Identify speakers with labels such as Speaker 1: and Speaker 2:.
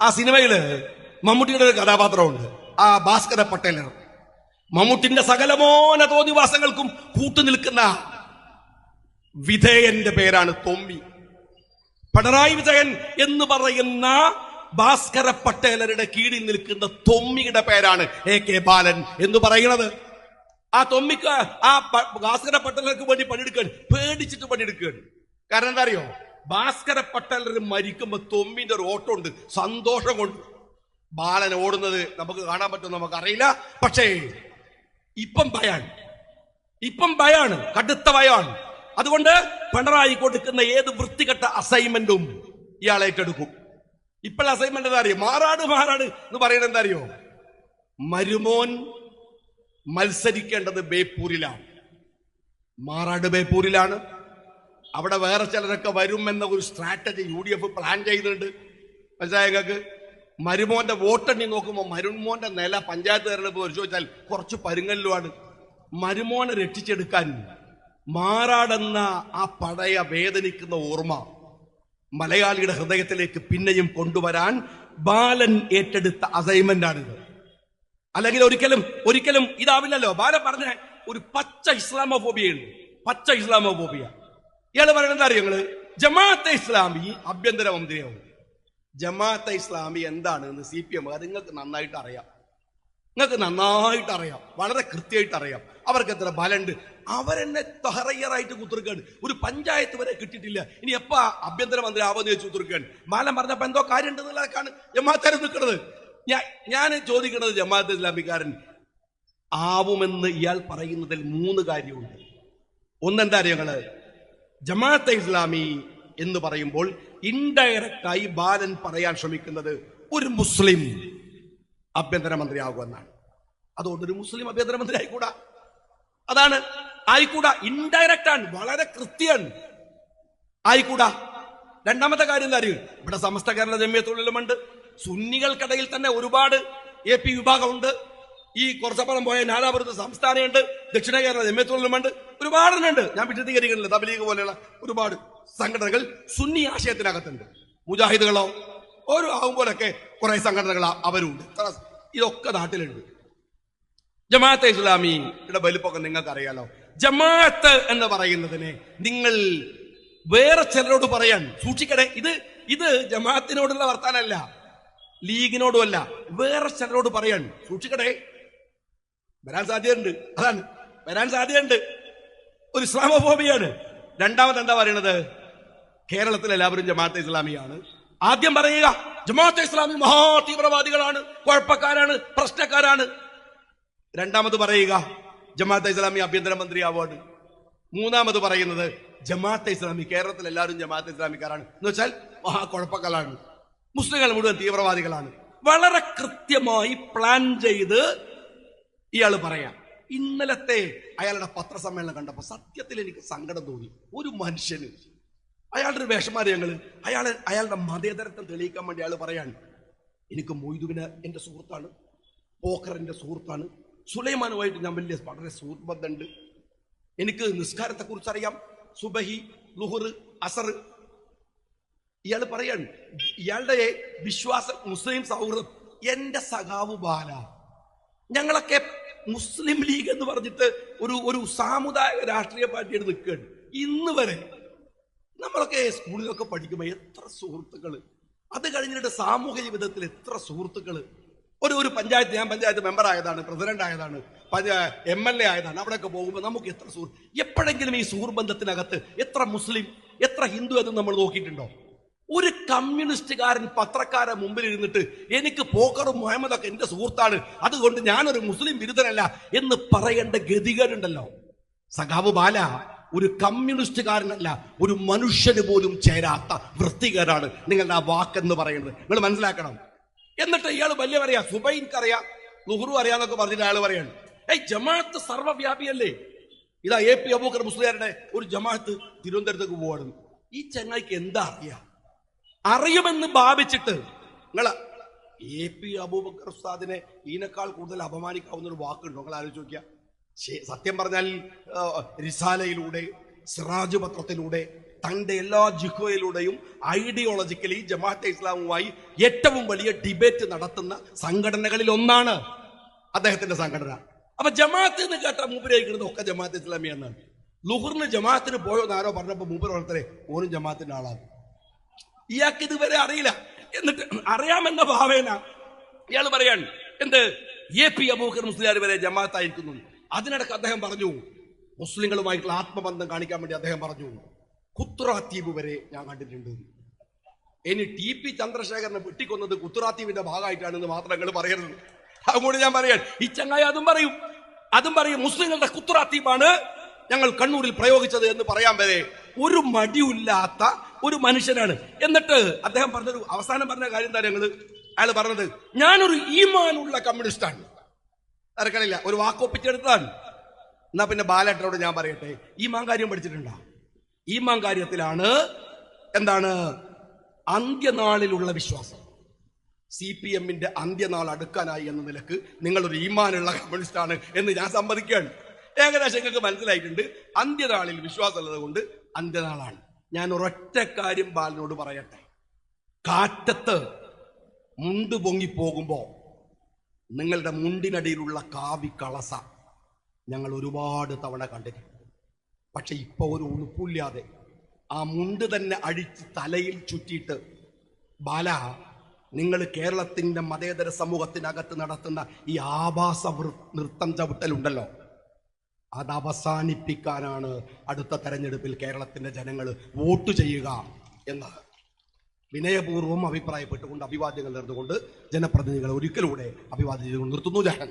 Speaker 1: ആ സിനിമയില് മമ്മൂട്ടിയുടെ ഒരു കഥാപാത്രമുണ്ട്, ആ ഭാസ്കര പട്ടേലർ. മമ്മൂട്ടിന്റെ സകലമോന തോന്നിവാസങ്ങൾക്കും കൂട്ടുനിൽക്കുന്ന വിധേയന്റെ പേരാണ് തൊമ്മി. പിണറായി വിജയൻ എന്ന് പറയുന്ന ഭാസ്കര പട്ടേലരുടെ കീഴിൽ നിൽക്കുന്ന തൊമ്മിയുടെ പേരാണ് AK ബാലൻ എന്ന് പറയുന്നത്. ആ തൊമ്മിക്ക് ആ ഭാസ്കര പട്ടേലർക്ക് വേണ്ടി പണിയെടുക്കാൻ പേടിച്ചിട്ട് പണിയെടുക്കുകയാണ്. കാരണം എന്താ അറിയോ? ഭാസ്കര പട്ടേലർ മരിക്കുമ്പോ തൊമ്മിന്റെ ഒരു ഓട്ടം ഉണ്ട്, സന്തോഷം കൊണ്ട്. ബാലൻ ഓടുന്നത് നമുക്ക് കാണാൻ പറ്റുമെന്ന് നമുക്കറിയില്ല. പക്ഷേ ഇപ്പം ഭയാണ്, കടുത്ത ഭയാണ്. അതുകൊണ്ട് പിണറായി കൊടുക്കുന്ന ഏത് വൃത്തികെട്ട അസൈൻമെന്റും ഇയാൾ ഏറ്റെടുക്കും. ഇപ്പോൾ അസൈൻമെന്റ് എന്താ അറിയോ? മാറാട് എന്ന് പറയുന്നത് എന്താ അറിയോ? മരുമോൻ മത്സരിക്കേണ്ടത് ബേപ്പൂരിലാണ്. മാറാട് ബേപ്പൂരിലാണ്. അവിടെ വേറെ ചിലരൊക്കെ വരുമെന്ന ഒരു സ്ട്രാറ്റജി UDF പ്ലാൻ ചെയ്യുന്നുണ്ട്. മനസ്സിലായ നിങ്ങൾക്ക്? മരുമോന്റെ വോട്ടെണ്ണി നോക്കുമ്പോൾ മരുമോന്റെ നില പഞ്ചായത്ത് തെരഞ്ഞെടുപ്പ് പരിശോധിച്ചാൽ കുറച്ച് പരുങ്ങല്ലുമാണ്. മരുമോനെ രക്ഷിച്ചെടുക്കാൻ മാറാടെന്ന ആ പഴയ വേദനിക്കുന്ന ഓർമ്മ മലയാളിയുടെ ഹൃദയത്തിലേക്ക് പിന്നെയും കൊണ്ടുവരാൻ ബാലൻ ഏറ്റെടുത്ത അസൈൻമെന്റാണിത്. അല്ലെങ്കിൽ ഒരിക്കലും ഇതാവില്ലല്ലോ. ബാലൻ പറഞ്ഞ ഒരു പച്ച ഇസ്ലാമോഫോബിയ. ഇയാള് പറയുന്നത് അറിയോ? നിങ്ങള് ജമാഅത്തെ ഇസ്ലാമി ആഭ്യന്തര മന്ത്രിയാവും. ജമാഅത്തെ ഇസ്ലാമി എന്താണെന്ന് CPM നിങ്ങൾക്ക് നന്നായിട്ട് അറിയാം, വളരെ കൃത്യമായിട്ട് അറിയാം. അവർക്ക് എത്ര ബലുണ്ട്. അവരെന്നെ തഹറയ്യറായിട്ട് കുത്തിർക്കാണ്. ഒരു പഞ്ചായത്ത് വരെ കിട്ടിയിട്ടില്ല. ഇനി എപ്പാ ആഭ്യന്തരമന്ത്രി ആവുമെന്ന് ചോദിച്ചു കുത്തിർക്കാണ്. ബാലൻ പറഞ്ഞപ്പോ എന്തോ കാര്യം ഉണ്ടെന്നുള്ളതൊക്കെയാണ് ജമാഅത്താര് നിൽക്കുന്നത്. ഞാൻ ചോദിക്കുന്നത്, ജമാഅത്തെ ഇസ്ലാമിക്കാരൻ ആവുമെന്ന് ഇയാൾ പറയുന്നതിൽ 3 കാര്യമുണ്ട്. ഒന്നെന്താ അറിയങ്ങള്? ജമാഅത്തെ ഇസ്ലാമി എന്ന് പറയുമ്പോൾ ഇൻഡയറക്റ്റായി ബാലൻ പറയാൻ ശ്രമിക്കുന്നത് ഒരു മുസ്ലിം ആഭ്യന്തരമന്ത്രി ആകുമെന്നാണ്. അതുകൊണ്ട് ഒരു മുസ്ലിം ആഭ്യന്തരമന്ത്രി ആയിക്കൂടാ. ആയിക്കൂടാ. ഇൻഡയറക്റ്റ് ആണ്, വളരെ കൃത്യമാണ്. ആയിക്കൂടാ. രണ്ടാമത്തെ കാര്യം എന്താ അറിയും? ഇവിടെ സമസ്ത കേരള ജമിയത്തുൽ ഉലമയുണ്ട്. സുന്നികൾക്കിടയിൽ തന്നെ ഒരുപാട് AP വിഭാഗമുണ്ട്. ഈ കുറച്ചപ്പുറം പോയ നാദാപുരത്ത് സംസ്ഥാനമുണ്ട്, ദക്ഷിണ കേരള ജമിയത്തുൽ ഉലമയുണ്ട്, ഒരുപാടെണ്ണുണ്ട്. ഞാൻ വിശദീകരിക്കുന്നില്ല. തബ്ലീഗ് പോലെയുള്ള ഒരുപാട് സംഘടനകൾ സുന്നി ആശയത്തിനകത്തുണ്ട്. മുജാഹിദുകളോ ഓരോ ആകുമ്പോഴൊക്കെ കുറെ സംഘടനകൾ അവരുണ്ട്. ഇതൊക്കെ നാട്ടിലുണ്ട്. ജമാഅത്തെ ഇസ്ലാമിയുടെ വലിപ്പമൊക്കെ നിങ്ങൾക്ക് അറിയാലോ. ജമാഅത്ത് എന്ന് പറയുന്നതിനെ നിങ്ങൾ വേറെ ചിലരോട് പറയാൻ സൂക്ഷിക്കണേ. ഇത് ജമാഅത്തിനോടുള്ള വർത്താനല്ല, ലീഗിനോടുമല്ല, വേറെ ചിലരോട് പറയാൻ സൂക്ഷിക്കണേ. വരാൻ സാധ്യതയുണ്ട്. ഒരു ഇസ്ലാമോഫോബിയാണ്. രണ്ടാമത് എന്താ പറയണത്? കേരളത്തിൽ എല്ലാവരും ജമാഅത്തെ ഇസ്ലാമിയാണ്. ആദ്യം പറയുക ജമാഅത്തെ ഇസ്ലാമി മഹാ തീവ്രവാദികളാണ്, കുഴപ്പക്കാരാണ്, പ്രശ്നക്കാരാണ്. രണ്ടാമത് പറയുക ജമാഅത്തെ ഇസ്ലാമി ആഭ്യന്തരമന്ത്രി ആവാണ്. മൂന്നാമത് പറയുന്നത് ജമാഅത്തെ ഇസ്ലാമി കേരളത്തിൽ എല്ലാവരും ജമാഅത്തെ ഇസ്ലാമിക്കാരാണ് എന്ന് വെച്ചാൽ മഹാ കുഴപ്പക്കാരാണ്, മുസ്ലിങ്ങൾ മുഴുവൻ തീവ്രവാദികളാണ്. വളരെ കൃത്യമായി പ്ലാൻ ചെയ്ത് ഇയാൾ പറയാം. ഇന്നലത്തെ അയാളുടെ പത്രസമ്മേളനം കണ്ടപ്പോൾ സത്യത്തിൽ എനിക്ക് സങ്കടം തോന്നി. ഒരു മനുഷ്യന് അയാളുടെ ഒരു വിഷമാര്യങ്ങള് അയാളുടെ മതേതരത്വം തെളിയിക്കാൻ വേണ്ടി അയാൾ പറയാണ്, എനിക്ക് മൊയ്തുവിന് എന്റെ സുഹൃത്താണ്, പോക്കർ എന്റെ സുഹൃത്താണ്, സുലൈമാനുമായിട്ട് ഞാൻ വളരെ സുഹൃത്ത് ബന്ധമുണ്ട്, എനിക്ക് നിസ്കാരത്തെ കുറിച്ച് അറിയാം, സുബഹി, ലുഹുർ, അസർ. ഇയാൾ പറയാണ് ഇയാളുടെ വിശ്വാസ മുസ്ലിം സൗഹൃദം. എന്റെ സഖാവ് ബാല, ഞങ്ങളൊക്കെ മുസ്ലിം ലീഗ് എന്ന് പറഞ്ഞിട്ട് ഒരു സാമുദായിക രാഷ്ട്രീയ പാർട്ടിയായിട്ട് നിൽക്കുകയാണ്. ഇന്ന് വരെ നമ്മളൊക്കെ സ്കൂളിലൊക്കെ പഠിക്കുമ്പോൾ എത്ര സുഹൃത്തുക്കള്, അത് കഴിഞ്ഞിട്ട് സാമൂഹ്യ ജീവിതത്തിൽ എത്ര സുഹൃത്തുക്കള്. ഒരു പഞ്ചായത്ത്, ഞാൻ പഞ്ചായത്ത് മെമ്പർ ആയതാണ്, പ്രസിഡന്റ് ആയതാണ്, MLA ആയതാണ്. അവിടെയൊക്കെ പോകുമ്പോൾ നമുക്ക് എത്ര എപ്പോഴെങ്കിലും ഈ സുഹൃബന്ധത്തിനകത്ത് എത്ര മുസ്ലിം എത്ര ഹിന്ദു എന്ന് നമ്മൾ നോക്കിയിട്ടുണ്ടോ? ഒരു കമ്മ്യൂണിസ്റ്റുകാരൻ പത്രക്കാരെ മുമ്പിൽ ഇരുന്നിട്ട് എനിക്ക് പോക്കറും മുഹമ്മദൊക്കെ എന്റെ സുഹൃത്താണ്, അതുകൊണ്ട് ഞാനൊരു മുസ്ലിം വിരുദ്ധനല്ല എന്ന് പറയേണ്ട ഗതികേടുണ്ടല്ലോ. സഖാവ് ബാല ഒരു കമ്മ്യൂണിസ്റ്റുകാരനല്ല, ഒരു മനുഷ്യന് പോലും ചേരാത്ത വൃത്തികേടാണ് നിങ്ങളുടെ ആ വാക്കെന്ന് പറയുന്നത്. നിങ്ങൾ മനസ്സിലാക്കണം. എന്നിട്ട് ഇയാൾ വലിയ പറയാ സുബൈൻക്കറിയാം, ലുഹ്റു അറിയാന്നൊക്കെ പറഞ്ഞിട്ട് അയാൾ പറയാണ് ജമാഅത്ത് സർവ്വവ്യാപിയല്ലേ. ഇതാ AP അബൂബക്കർ മുസ്ലിയാരുടെ ഒരു ജമാഅത്ത് തിരുവനന്തപുരത്തേക്ക് പോവാണ്. ഈ ചങ്ങായിക്ക് എന്താ അറിയുമെന്ന് ഭാവിച്ചിട്ട് നിങ്ങൾ AP അബൂബക്കർ ഉസ്താദിനെ ഇതിനേക്കാൾ കൂടുതൽ അപമാനിക്കാവുന്ന ഒരു വാക്കുണ്ടോ? നിങ്ങൾ ആലോചിച്ച് നോക്കിയാ. സത്യം പറഞ്ഞാൽ റിസാലയിലൂടെ സിറാജ് പത്രത്തിലൂടെ തന്റെ എല്ലാ ജിഹോയിലൂടെയും ഐഡിയോളജിക്കലി ജമാഅത്തെ ഇസ്ലാമുമായി ഏറ്റവും വലിയ ഡിബേറ്റ് നടത്തുന്ന സംഘടനകളിൽ ഒന്നാണ് അദ്ദേഹത്തിന്റെ സംഘടന. അപ്പൊ ജമാഅത്ത് എന്ന് കേട്ട മൂപ്പരായിരിക്കുന്നത് ഒക്കെ ജമാഅത്തെ ഇസ്ലാമി എന്നാണ്. ലുഹറിന് ജമാഅത്തിന് പോയോന്ന് ആരോ പറഞ്ഞപ്പോ മൂപ്പർ വളർത്തരെ ഓനും ജമാഅത്തിന്റെ ആളാണ്. ഇയാൾക്ക് ഇതുവരെ അറിയില്ല. എന്നിട്ട് അറിയാമെന്ന ഭാവേന ഇയാൾ പറയാണ് എന്ത് AP അബൂബക്കർ മുസ്ലിയാർ വരെ ജമാഅത്തായിരിക്കുന്നു. അതിനിടക്ക് അദ്ദേഹം പറഞ്ഞു, മുസ്ലിങ്ങളുമായിട്ടുള്ള ആത്മബന്ധം കാണിക്കാൻ വേണ്ടി അദ്ദേഹം പറഞ്ഞു, കുത്തുറാത്തീബ് വരെ ഞാൻ കണ്ടിട്ടുണ്ട്. ഇനി TP ചന്ദ്രശേഖരനെ വെട്ടിക്കൊന്നത് കുത്തുറാത്തീബിന്റെ ഭാഗമായിട്ടാണെന്ന് മാത്രം നിങ്ങൾ പറയരുത്. അതുകൊണ്ട് ഞാൻ പറയാൻ ഈ ചങ്ങായി അതും പറയും മുസ്ലിങ്ങളുടെ കുത്തുറാത്തീബാണ് ഞങ്ങൾ കണ്ണൂരിൽ പ്രയോഗിച്ചത് എന്ന് പറയാൻ വരെ ഒരു മടിയില്ലാത്ത ഒരു മനുഷ്യനാണ്. എന്നിട്ട് അദ്ദേഹം പറഞ്ഞൊരു അവസാനം പറഞ്ഞ കാര്യം എന്താ അയാൾ പറഞ്ഞത്, ഞാനൊരു ഈമാനുള്ള കമ്മ്യൂണിസ്റ്റാണ്. തിരക്കണില്ല, ഒരു വാക്കൊപ്പിച്ചെടുത്താണ്. എന്നാ പിന്നെ ബാലേട്ടനോട് ഞാൻ പറയട്ടെ, ഈമാൻ കാര്യം പഠിച്ചിട്ടുണ്ടോ? ഈമാൻ കാര്യത്തിലാണ് എന്താണ് അന്ത്യനാളിലുള്ള വിശ്വാസം. CPM-ന്റെ അന്ത്യനാൾ അടുക്കാനായി എന്ന നിലക്ക് നിങ്ങളൊരു ഈമാനുള്ള കമ്മ്യൂണിസ്റ്റാണ് എന്ന് ഞാൻ സമ്മതിക്കുകയാണ്. ഏകദേശം നിങ്ങൾക്ക് മനസ്സിലായിട്ടുണ്ട്. അന്ത്യനാളിൽ വിശ്വാസമുള്ളത് കൊണ്ട് അന്ത്യനാളാണ്. ഞാൻ ഒരൊറ്റ കാര്യം ബാലിനോട് പറയട്ടെ, കാറ്റത്ത് മുണ്ട് പൊങ്ങിപ്പോകുമ്പോ നിങ്ങളുടെ മുണ്ടിനടിയിലുള്ള കാവി കളസ ഞങ്ങൾ ഒരുപാട് തവണ കണ്ടിട്ടുണ്ട്. പക്ഷെ ഇപ്പൊ ഒരു ഉളുപ്പില്ലാതെ ആ മുണ്ട് തന്നെ അഴിച്ച് തലയിൽ ചുറ്റിയിട്ട് ബാല നിങ്ങൾ കേരളത്തിന്റെ മതേതര സമൂഹത്തിനകത്ത് നടത്തുന്ന ഈ ആഭാസ നൃത്തം ചവിട്ടലുണ്ടല്ലോ, അത് അവസാനിപ്പിക്കാനാണ് അടുത്ത തെരഞ്ഞെടുപ്പിൽ കേരളത്തിന്റെ ജനങ്ങൾ വോട്ട് ചെയ്യുക എന്ന് വിനയപൂർവ്വം അഭിപ്രായപ്പെട്ടുകൊണ്ട് അഭിവാദ്യങ്ങൾ നേർന്നുകൊണ്ട് ജനപ്രതിനിധികളെ ഒരിക്കലൂടെ അഭിവാദ്യം ചെയ്തുകൊണ്ട് നിർത്തുന്നു. ജയൻ.